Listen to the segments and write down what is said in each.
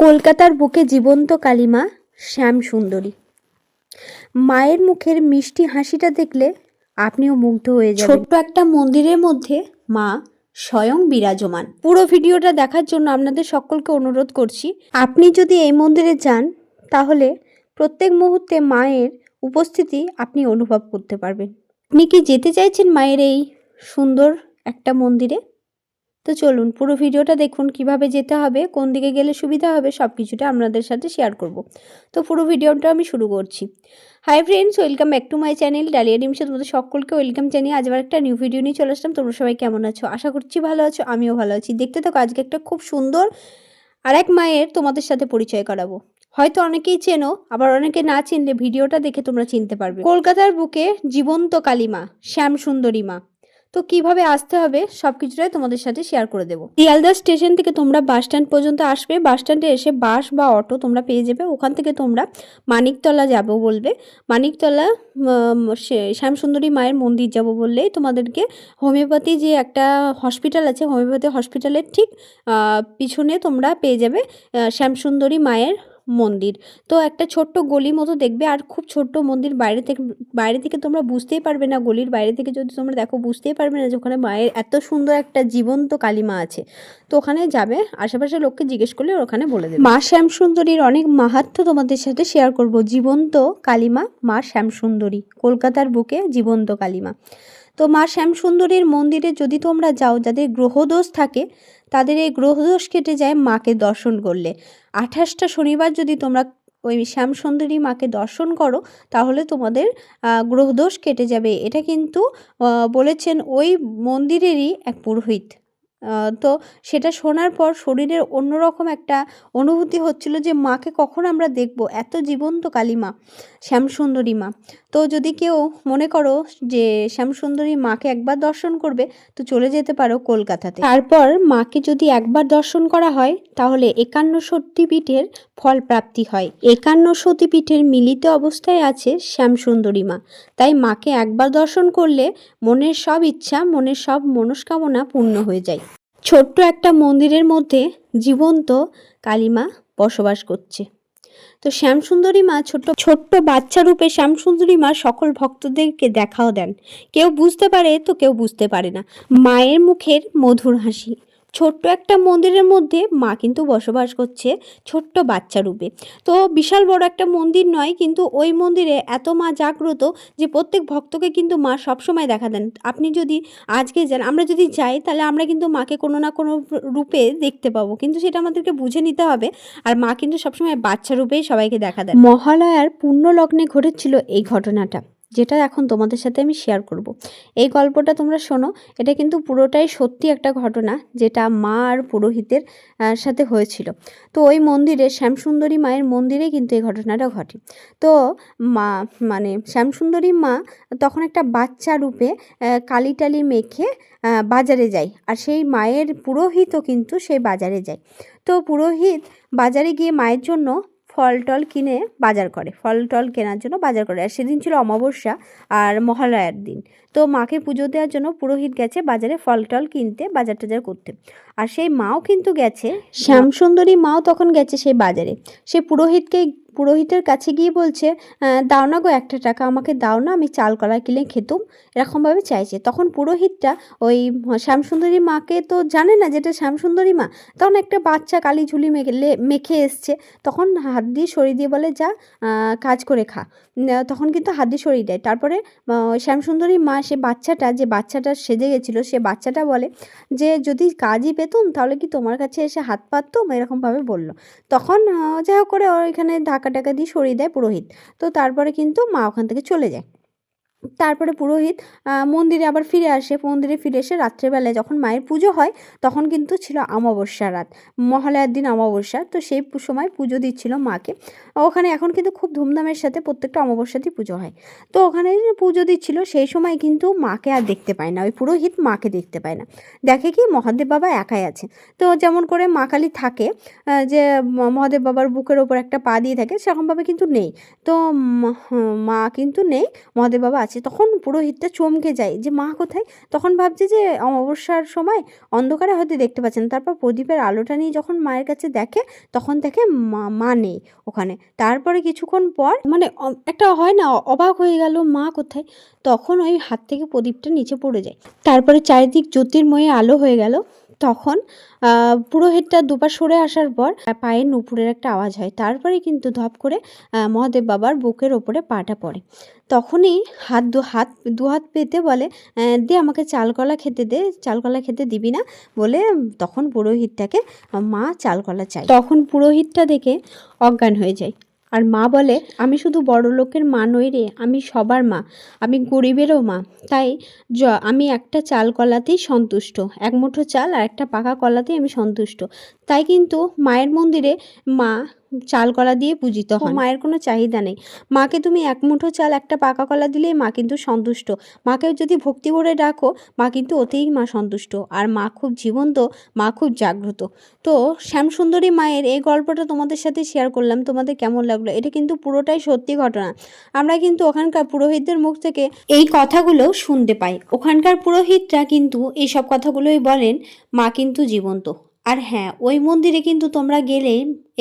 কলকাতার বুকে জীবন্ত কালিমা শ্যামসুন্দরী। মায়ের মুখের মিষ্টি হাসিটা দেখলে আপনিও মুগ্ধ হয়ে যাবেন। ছোট্ট একটা মন্দিরের মধ্যে মা স্বয়ং বিরাজমান। পুরো ভিডিওটা দেখার জন্য আপনাদের সকলকে অনুরোধ করছি। আপনি যদি এই মন্দিরে যান তাহলে প্রত্যেক মুহূর্তে মায়ের উপস্থিতি আপনি অনুভব করতে পারবেন। আপনি কি যেতে চাইছেন মায়ের এই সুন্দর একটা মন্দিরে? তো চলুন পুরো ভিডিওটা দেখুন, কিভাবে যেতে হবে, কোন দিকে গেলে সুবিধা হবে, সব কিছুটা আপনাদের সাথে শেয়ার করব। তো পুরো ভিডিওটা আমি শুরু করছি। Hi friends, welcome back to my channel ডালিয়া ডিমসে। তোমাদের সকলকে ওয়েলকাম জানিয়ে আজ আবার একটা নিউ ভিডিও নিয়ে চলে আসলাম। তোমরা সবাই কেমন আছো? আশা করছি ভালো আছো, আমিও ভালো আছি। দেখতে থাকো, আজকে একটা খুব সুন্দর আর এক মায়ের তোমাদের সাথে পরিচয় করাবো। হয়তো অনেকেই চেনো, আবার অনেকে না চিনলে ভিডিওটা দেখে তোমরা চিনতে পারবে। কলকাতার বুকে জীবন্ত কালিমা শ্যামসুন্দরী মা। তো কিভাবে আসতে হবে সব কিছুটাই তোমাদের সাথে শেয়ার করে দেবো। শিয়ালদা স্টেশন থেকে তোমরা বাস স্ট্যান্ড পর্যন্ত আসবে। বাস স্ট্যান্ডে এসে বাস বা অটো তোমরা পেয়ে যাবে। ওখান থেকে তোমরা মানিকতলা যাব বলবে। মানিকতলা শ্যামসুন্দরী মায়ের মন্দির যাব বললেই তোমাদেরকে হোমিওপ্যাথি যে একটা হসপিটাল আছে, হোমিওপ্যাথি হসপিটালের ঠিক পিছনে তোমরা পেয়ে যাবে শ্যামসুন্দরী মায়ের মন্দির। তো একটা ছোট্ট গলি মতো দেখবে, আর খুব ছোট্ট মন্দির। বাইরে থেকে তোমরা বুঝতেই পারবে না, গলির বাইরে থেকে যদি তোমরা দেখো বুঝতেই পারবে না যে ওখানে মায়ের এত সুন্দর একটা জীবন্ত কালিমা আছে। তো ওখানে যাবে, আশেপাশের লোককে জিজ্ঞেস করলে ওখানে বলে দেবে। মা শ্যামসুন্দরীর অনেক মাহাত্ম্য তোমাদের সাথে শেয়ার করব। জীবন্ত কালিমা মা শ্যামসুন্দরী, কলকাতার বুকে জীবন্ত কালিমা। তো মা শ্যামসুন্দরীর মন্দিরে যদি তোমরা যাও, যাদের গ্রহদোষ থাকে তাদের এই গ্রহদোষ কেটে যায় মাকে দর্শন করলে। 28টা শনিবার যদি তোমরা ওই শ্যামসুন্দরী মাকে দর্শন করো তাহলে তোমাদের গ্রহদোষ কেটে যাবে। এটা কিন্তু বলেছেন ওই মন্দিরেরই এক পুরোহিত। তো সেটা শোনার পর শরীরের অন্যরকম একটা অনুভূতি হচ্ছিল যে মাকে কখন আমরা দেখব, এত জীবন্ত কালিমা শ্যামসুন্দরী মা। তো যদি কেউ মনে করো যে শ্যামসুন্দরী মাকে একবার দর্শন করবে তো চলে যেতে পারো কলকাতাতে। তারপর মাকে যদি একবার দর্শন করা হয় তাহলে 51 সতীপীঠের ফল প্রাপ্তি হয়। 51 সতীপীঠের মিলিত অবস্থায় আছে শ্যামসুন্দরী মা। তাই মাকে একবার দর্শন করলে মনের সব ইচ্ছা, মনের সব মনস্কামনা পূর্ণ হয়ে যায়। ছোট্ট একটা মন্দিরের মধ্যে জীবন্ত কালিমা বসবাস করছে। তো শ্যামসুন্দরী মা ছোট্ট বাচ্চা রূপে শ্যামসুন্দরী মা সকল ভক্তদেরকে দেখাও দেন। কেউ বুঝতে পারে তো কেউ বুঝতে পারে না। মায়ের মুখের মধুর হাসি। ছোট্ট একটা মন্দিরের মধ্যে মা কিন্তু বসবাস করছে ছোট্ট বাচ্চা রূপে। তো বিশাল বড় একটা মন্দির নয়, কিন্তু ওই মন্দিরে এত মা জাগ্রত যে প্রত্যেক ভক্তকে কিন্তু মা সবসময় দেখা দেন। আপনি যদি আজকে যান, আমরা যদি যাই তাহলে আমরা কিন্তু মাকে কোনো না কোনো রূপে দেখতে পাবো, কিন্তু সেটা আমাদেরকে বুঝে নিতে হবে। আর মা কিন্তু সবসময় বাচ্চা রূপেই সবাইকে দেখা দেন। মহালয়ার পুণ্য লগ্নে ঘটেছিল এই ঘটনাটা, যেটা এখন তোমাদের সাথে আমি শেয়ার করব। এই গল্পটা তোমরা শোনো, এটা কিন্তু পুরোটাই সত্যি একটা ঘটনা যেটা মা আর পুরোহিতের সাথে হয়েছিল। তো ওই মন্দিরে শ্যামসুন্দরী মায়ের মন্দিরে কিন্তু এই ঘটনাটা ঘটে। তো মা শ্যামসুন্দরী মা তখন একটা বাচ্চা রূপে কালি টালি মেখে বাজারে যায়, আর সেই মায়ের পুরোহিতও কিন্তু সেই বাজারে যায়। তো পুরোহিত বাজারে গিয়ে মায়ের জন্য ফল টল কিনে বাজার করে, ফল টল কেনার জন্য বাজার করে। আর সেদিন ছিল অমাবস্যা আর মহালয়ার দিন। তো মাকে পুজো দেওয়ার জন্য পুরোহিত গেছে বাজারে ফল টল কিনতে, বাজার টাজার করতে। আর সেই মাও কিন্তু গেছে, শ্যামসুন্দরী মাও তখন গেছে সেই বাজারে। সে পুরোহিতের কাছে গিয়ে বলছে, দাও না গো, 1 টাকা আমাকে দাও না, আমি চাল কলা কিনে খেতুম, এরকমভাবে চাইছে। তখন পুরোহিতটা ওই শ্যামসুন্দরী মাকে তো জানে না যেটা শ্যামসুন্দরী মা, তখন একটা বাচ্চা কালি ঝুলি মেখে এসছে। তখন হাত দিয়ে সরিয়ে দিয়ে বলে, যা কাজ করে খা। তখন কিন্তু হাত দিয়ে সরিয়ে দেয়। তারপরে শ্যামসুন্দরী মা যে বাচ্চাটা সেজে গেছিলো, সে বাচ্চাটা বলে যে যদি কাজই পেতুম তাহলে কি তোমার কাছে এসে হাত পাততুম, এরকমভাবে বলল। তখন যাই হোক করে ওইখানে ধাক্কা টাকা দিয়ে সরিয়ে দেয় পুরোহিত। তো তারপরে কিন্তু মা ওখান থেকে চলে যায়। তারপরে পুরোহিত মন্দিরে আবার ফিরে আসে। মন্দিরে ফিরে এসে রাত্রেবেলায় যখন মায়ের পুজো হয় তখন কিন্তু ছিল অমাবস্যা রাত, মহালয়ার দিন অমাবস্যা। তো সেই সময় পুজো দিচ্ছিল মাকে ওখানে। এখন কিন্তু খুব ধুমধামের সাথে প্রত্যেকটা অমাবস্যাতেই পুজো হয়। তো ওখানে পুজো দিচ্ছিল, সেই সময় কিন্তু মাকে আর দেখতে পায় না, ওই পুরোহিত মাকে দেখতে পায় না। দেখে কি মহাদেব বাবা একাই আছে। তো যেমন করে মা কালী থাকে, যে মহাদেব বাবার বুকের ওপর একটা পা দিয়ে থাকে, সেরকমভাবে কিন্তু নেই। তো মা কিন্তু নেই, মহাদেব বাবা আছে। আছে। তখন পুরোহিতটা চমকে যায় যে মা কোথায়? তখন ভাবছে যে অমাবস্যার সময় অন্ধকারে হয়তো দেখতে পাচ্ছে না। তারপর প্রদীপের আলোটা নিয়ে যখন মায়ের কাছে দেখে, তখন দেখে মা নেই ওখানে। তারপরে কিছুক্ষণ পর মানে একটা হয় না, অবাক হয়ে গেল মা কোথায়? তখন ওই হাত থেকে প্রদীপটা নিচে পড়ে যায়। তারপরে চারিদিক জ্যোতির্ময় আলো হয়ে গেল। তখন পুরোহিতটা দুপা সরে আসার পর পায়ের নুপুরের একটা আওয়াজ হয়। তারপরে কিন্তু ধপ করে মহাদেব বাবার বুকের ওপরে পাটা পড়ে। তখনই দু হাত পেতে বলে, দে আমাকে চালকলা খেতে দে, চালকলা খেতে দিবি না বলে তখন পুরোহিতটাকে মা চালকলা চায়। তখন পুরোহিতটা দেখে অজ্ঞান হয়ে যায়। আর মা বলে, আমি শুধু বড় লোকের মা নই রে, আমি সবার মা, আমি গরিবেরও মা। তাই আমি একটা চাল কলাতেই সন্তুষ্ট, এক মুঠো চাল আর একটা পাকা কলাতেই আমি সন্তুষ্ট। তাই কিন্তু মায়ের মন্দিরে মা চাল কলা দিয়ে পূজিত হন। মায়ের কোনো চাহিদা নেই। মাকে তুমি এক মুঠো চাল একটা পাকা কলা দিলেই মা কিন্তু সন্তুষ্ট। মাকে যদি ভক্তি ভরে ডাকো, মা কিন্তু ওতেই মা সন্তুষ্ট। আর মা খুব জীবন্ত, মা খুব জাগ্রত। তো শ্যামসুন্দরী মায়ের এই গল্পটা তোমাদের সাথে শেয়ার করলাম। তোমাদের কেমন লাগলো? এটা কিন্তু পুরোটাই সত্যি ঘটনা। আমরা কিন্তু ওখানকার পুরোহিতদের মুখ থেকে এই কথাগুলো শুনতে পাই। ওখানকার পুরোহিতরা কিন্তু এইসব কথাগুলোই বলেন, মা কিন্তু জীবন্ত। আর হ্যাঁ, ওই মন্দিরে কিন্তু তোমরা গেলে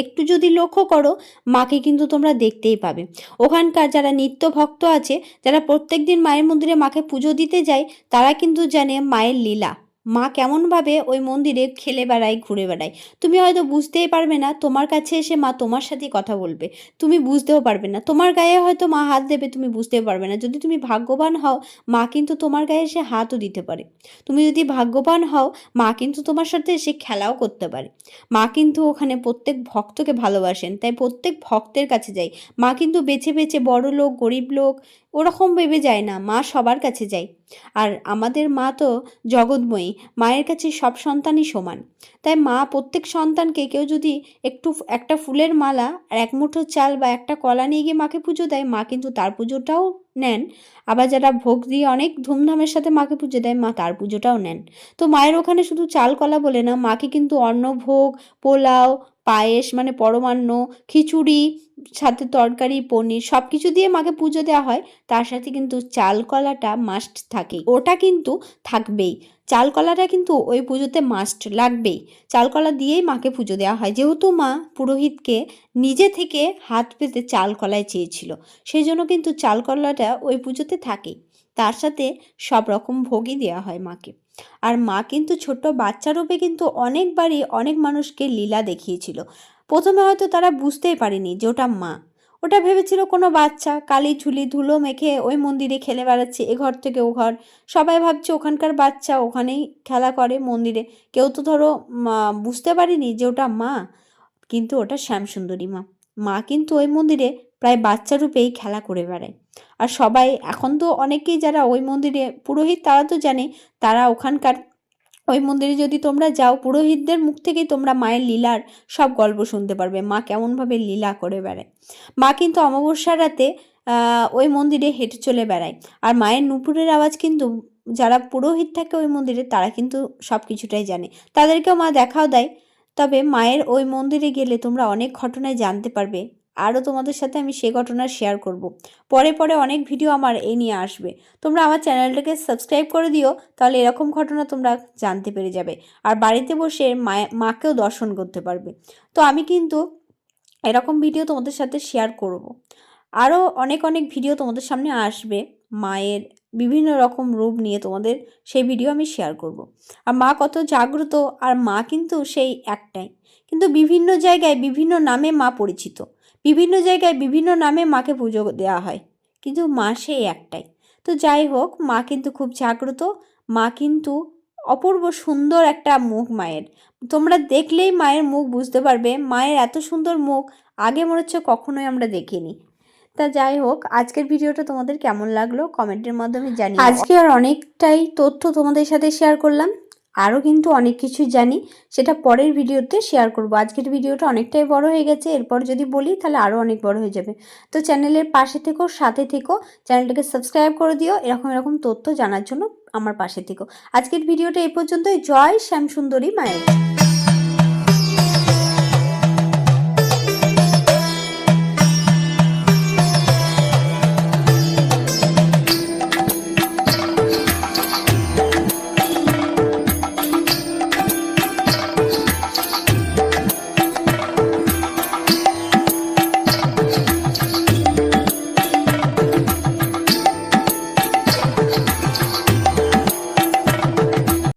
একটু যদি লক্ষ্য করো, মাকে কিন্তু তোমরা দেখতেই পাবে। ওখানকার যারা নিত্য ভক্ত আছে, যারা প্রত্যেক দিন মায়ের মন্দিরে মাকে পুজো দিতে যায়, তারা কিন্তু জানে মায়ের লীলা, মা কেমনভাবে ওই মন্দিরে খেলে বেড়ায়, ঘুরে বেড়ায়। তুমি হয়তো বুঝতেই পারবে না, তোমার কাছে এসে মা তোমার সাথেই কথা বলবে, তুমি বুঝতেও পারবে না। তোমার গায়ে হয়তো মা হাত দেবে, তুমি বুঝতেও পারবে না। যদি তুমি ভাগ্যবান হও, মা কিন্তু তোমার গায়ে এসে হাতও দিতে পারে। তুমি যদি ভাগ্যবান হও, মা কিন্তু তোমার সাথে এসে খেলাও করতে পারে। মা কিন্তু ওখানে প্রত্যেক ভক্তকে ভালোবাসেন, তাই প্রত্যেক ভক্তের কাছে যাই। মা কিন্তু বেছে বেছে বড় লোক গরিব লোক ওরকম ভেবে যায় না, মা সবার কাছে যায়। আর আমাদের মা তো জগৎময়ী, মায়ের কাছে সব সন্তানই সমান। তাই মা প্রত্যেক সন্তানকে, কেউ যদি একটা ফুলের মালা আর এক মুঠো চাল বা একটা কলা নিয়ে গিয়ে মাকে পুজো দেয়, মা কিন্তু তার পুজোটাও নেন। আবার যারা ভোগ দিয়ে অনেক ধুমধামের সাথে মাকে পুজো দেয়, মা তার পুজোটাও নেন। তো মায়ের ওখানে শুধু চাল কলা বলে না, মাকে কিন্তু অন্নভোগ, পোলাও, পায়েস মানে পরমান্ন, খিচুড়ি, সাথে তরকারি, পনির সব কিছু দিয়ে মাকে পুজো দেওয়া হয়। তার সাথে কিন্তু চাল কলাটা মাস্ট থাকেই, ওটা কিন্তু থাকবেই। চাল কলাটা কিন্তু ওই পুজোতে মাস্ট লাগবেই। চাল কলা দিয়েই মাকে পুজো দেওয়া হয়, যেহেতু মা পুরোহিতকে নিজে থেকে হাত পেতে চাল কলায় চেয়েছিল, সেই জন্য কিন্তু চাল কলাটা ওই পুজোতে থাকেই। তার সাথে সব রকম ভোগই দেওয়া হয় মাকে। আর মা কিন্তু ছোট্ট বাচ্চা রূপে কিন্তু অনেকবারই অনেক মানুষকে লীলা দেখিয়েছিল। প্রথমে হয়তো তারা বুঝতেই পারেনি যে ওটা মা, ওটা ভেবেছিল কোনো বাচ্চা কালি ঝুলি ধুলো মেখে ওই মন্দিরে খেলে বেড়াচ্ছে, এ ঘর থেকে ও ঘর। সবাই ভাবছে ওখানকার বাচ্চা ওখানেই খেলা করে মন্দিরে। কেউ তো ধরো বুঝতে পারেনি যে ওটা মা, কিন্তু ওটা শ্যামসুন্দরী মা। মা কিন্তু ওই মন্দিরে প্রায় বাচ্চা রূপেই খেলা করে বেড়ায়। আর সবাই এখন তো অনেকেই যারা ওই মন্দিরে পুরোহিত, তারা তো জানে, তারা ওখানকার ওই মন্দিরে যদি তোমরা যাও, পুরোহিতদের মুখ থেকেই তোমরা মায়ের লীলার সব গল্প শুনতে পারবে, মা কেমনভাবে লীলা করে বেড়ায়। মা কিন্তু অমাবস্যার রাতে ওই মন্দিরে হেঁটে চলে বেড়ায়। আর মায়ের নুপুরের আওয়াজ কিন্তু যারা পুরোহিত থাকে ওই মন্দিরে, তারা কিন্তু সব কিছুটাই জানে, তাদেরকেও মা দেখাও দেয়। তবে মায়ের ওই মন্দিরে গেলে তোমরা অনেক ঘটনায় জানতে পারবে। আরও তোমাদের সাথে আমি সে ঘটনা শেয়ার করব। পরে পরে অনেক ভিডিও আমার এই নিয়ে আসবে। তোমরা আমার চ্যানেলটাকে সাবস্ক্রাইব করে দিও, তাহলে এরকম ঘটনা তোমরা জানতে পেরে যাবে। আর বাড়িতে বসে মাকেও দর্শন করতে পারবে। তো আমি কিন্তু এরকম ভিডিও তোমাদের সাথে শেয়ার করব। আরও অনেক অনেক ভিডিও তোমাদের সামনে আসবে, মায়ের বিভিন্ন রকম রূপ নিয়ে তোমাদের সেই ভিডিও আমি শেয়ার করব। আর মা কত জাগ্রত, আর মা কিন্তু সেই একটাই, কিন্তু বিভিন্ন জায়গায় বিভিন্ন নামে মা পরিচিত, বিভিন্ন জায়গায় বিভিন্ন নামে মাকে পুজো দেওয়া হয়, কিন্তু মা সেই একটাই। তো যাই হোক, মা কিন্তু খুব জাগ্রত, মা কিন্তু অপূর্ব সুন্দর একটা মুখ মায়ের। তোমরা দেখলেই মায়ের মুখ বুঝতে পারবে, মায়ের এত সুন্দর মুখ আগে মনে হচ্ছে কখনোই আমরা দেখিনি। তা যাই হোক, আজকের ভিডিওটা তোমাদের কেমন লাগলো কমেন্টের মাধ্যমে জানিও। আজকে আর অনেকটাই তথ্য তোমাদের সাথে শেয়ার করলাম, আরও কিন্তু অনেক কিছুই জানি, সেটা পরের ভিডিওতে শেয়ার করব। আজকের ভিডিওটা অনেকটাই বড় হয়ে গেছে, এরপর যদি বলি তাহলে আরও অনেক বড় হয়ে যাবে। তো চ্যানেলের পাশে থেকো, সাথে থেকো, চ্যানেলটাকে সাবস্ক্রাইব করে দিও এরকম তথ্য জানার জন্য আমার পাশে থেকো। আজকের ভিডিওটা এই পর্যন্তই। জয় শ্যামসুন্দরী মায়ের।